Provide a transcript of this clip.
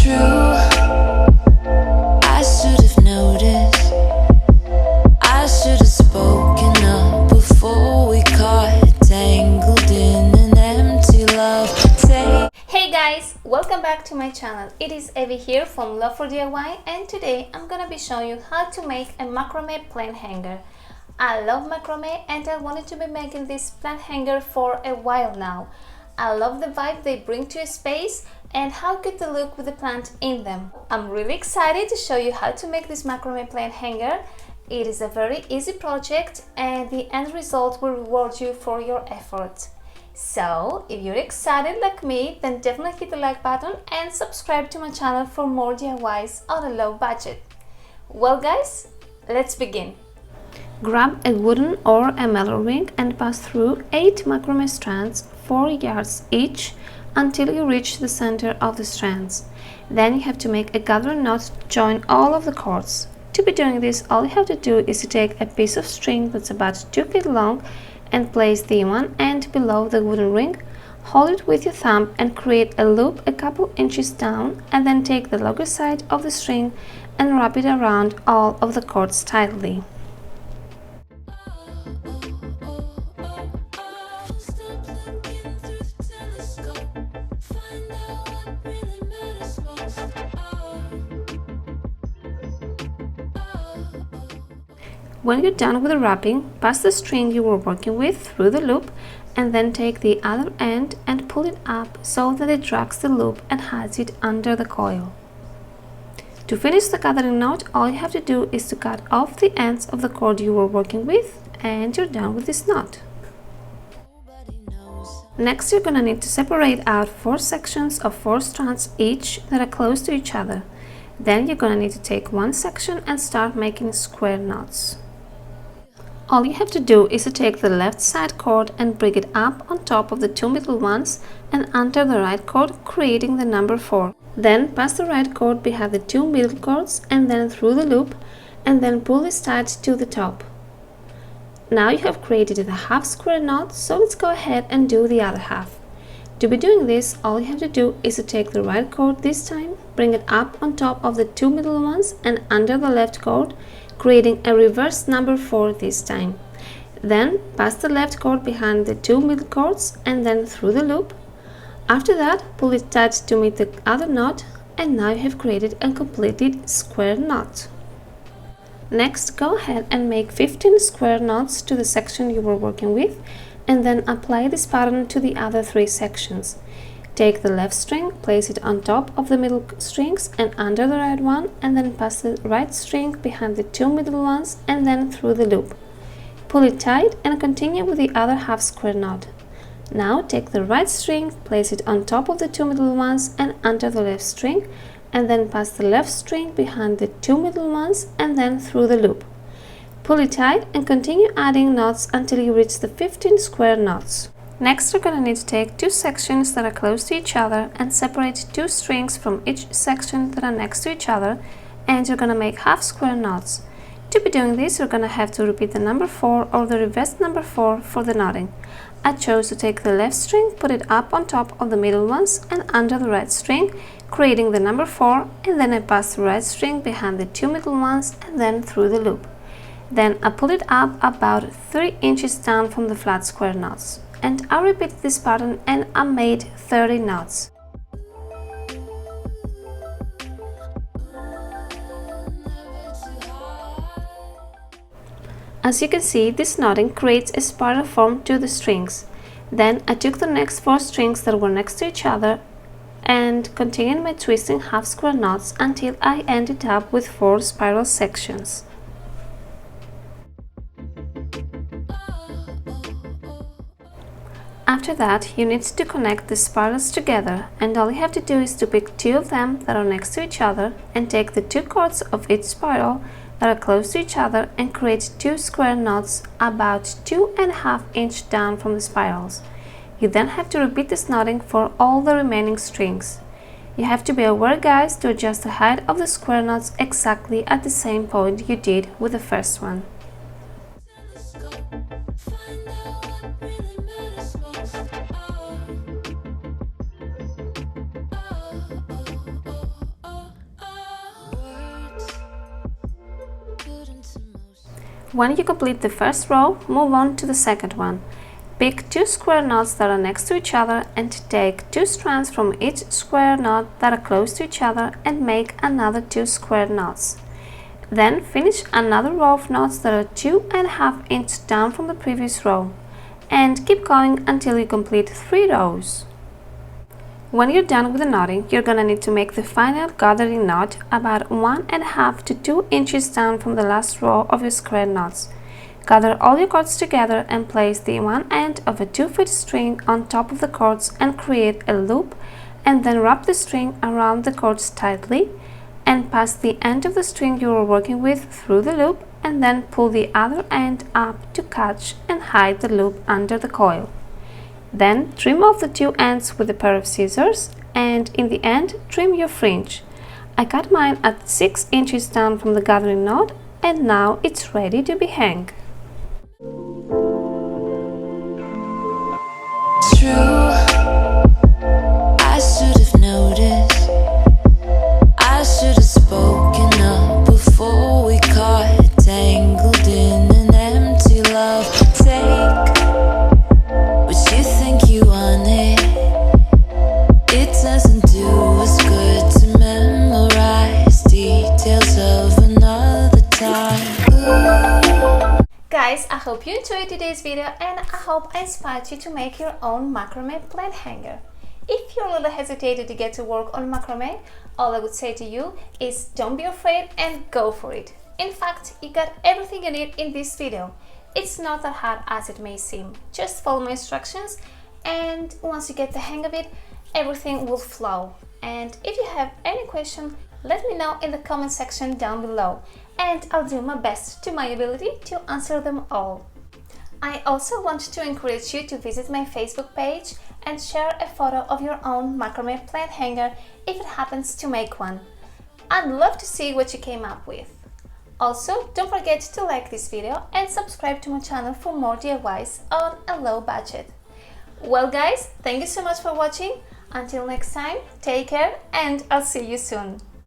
true. I should have noticed. I should have spoken up before we got tangled in an empty love. Hey guys, welcome back to my channel. It is Evie here from LoveForDIY, and today I'm gonna be showing you how to make a macrame plant hanger. I love macrame and I wanted to be making this plant hanger for a while now. I love the vibe they bring to a space and how good they look with the plant in them. I'm really excited to show you how to make this macrame plant hanger. It is a very easy project and the end result will reward you for your effort. So, if you're excited like me, then definitely hit the like button and subscribe to my channel for more DIYs on a low budget. Well guys, let's begin. Grab a wooden or a metal ring and pass through 8 macrame strands, 4 yards each, until you reach the center of the strands. Then you have to make a gathering knot to join all of the cords. To be doing this, all you have to do is to take a piece of string that's about 2 feet long and place the one end below the wooden ring, hold it with your thumb and create a loop a couple inches down, and then take the longer side of the string and wrap it around all of the cords tightly. When you're done with the wrapping, pass the string you were working with through the loop and then take the other end and pull it up so that it drags the loop and hides it under the coil. To finish the gathering knot, all you have to do is to cut off the ends of the cord you were working with and you're done with this knot. Next, you're gonna need to separate out 4 sections of 4 strands each that are close to each other. Then you're gonna need to take one section and start making square knots. All you have to do is to take the left side cord and bring it up on top of the 2 middle ones and under the right cord, creating the number 4. Then pass the right cord behind the 2 middle cords and then through the loop, and then pull this tight to the top. Now you have created a half square knot, so let's go ahead and do the other half. To be doing this, all you have to do is to take the right cord this time, bring it up on top of the 2 middle ones and under the left cord, creating a reverse number 4 this time. Then pass the left cord behind the 2 middle cords and then through the loop. After that, pull it tight to meet the other knot, and now you have created a completed square knot. Next, go ahead and make 15 square knots to the section you were working with, and then apply this pattern to the other 3 sections. Take the left string, place it on top of the middle strings and under the right one, and then pass the right string behind the 2 middle ones and then through the loop. Pull it tight and continue with the other half square knot. Now take the right string, place it on top of the 2 middle ones and under the left string, and then pass the left string behind the 2 middle ones and then through the loop. Pull it tight and continue adding knots until you reach the 15 square knots. Next, you're going to need to take 2 sections that are close to each other and separate 2 strings from each section that are next to each other, and you're going to make half square knots. To be doing this, you're going to have to repeat the number 4 or the reversed number 4 for the knotting. I chose to take the left string, put it up on top of the middle ones and under the right string, creating the number 4, and then I pass the right string behind the 2 middle ones and then through the loop. Then I pull it up about 3 inches down from the flat square knots. And I repeated this pattern and I made 30 knots. As you can see, this knotting creates a spiral form to the strings. Then I took the next 4 strings that were next to each other and continued my twisting half square knots until I ended up with 4 spiral sections. After that, you need to connect the spirals together, and all you have to do is to pick 2 of them that are next to each other and take the 2 cords of each spiral that are close to each other and create 2 square knots about 2.5 inches down from the spirals. You then have to repeat this knotting for all the remaining strings. You have to be aware, guys, to adjust the height of the square knots exactly at the same point you did with the first one. When you complete the first row, move on to the second one. Pick 2 square knots that are next to each other and take 2 strands from each square knot that are close to each other and make another 2 square knots. Then finish another row of knots that are 2.5 inches down from the previous row, and keep going until you complete 3 rows. When you're done with the knotting, you're gonna need to make the final gathering knot about 1.5 to 2 inches down from the last row of your square knots. Gather all your cords together and place the one end of a 2-foot string on top of the cords and create a loop, and then wrap the string around the cords tightly and pass the end of the string you are working with through the loop, and then pull the other end up to catch and hide the loop under the coil. Then trim off the 2 ends with a pair of scissors, and in the end trim your fringe. I cut mine at 6 inches down from the gathering knot, and now it's ready to be hung. True, I should have noticed. I should have spoken up before we got tangled in an empty love. Take what you think you wanted. It doesn't do us good to memorize details of another time. Ooh. Guys, I hope you enjoyed today's video, and I hope I inspired you to make your own macrame plant hanger. If you're a little hesitated to get to work on macrame, all I would say to you is don't be afraid and go for it. In fact, you got everything you need in this video. It's not that hard as it may seem. Just follow my instructions, and once you get the hang of it, everything will flow. And if you have any question, let me know in the comment section down below, and I'll do my best to my ability to answer them all. I also want to encourage you to visit my Facebook page and share a photo of your own macrame plant hanger if it happens to make one. I'd love to see what you came up with. Also, don't forget to like this video and subscribe to my channel for more DIYs on a low budget. Well guys, thank you so much for watching. Until next time, take care and I'll see you soon.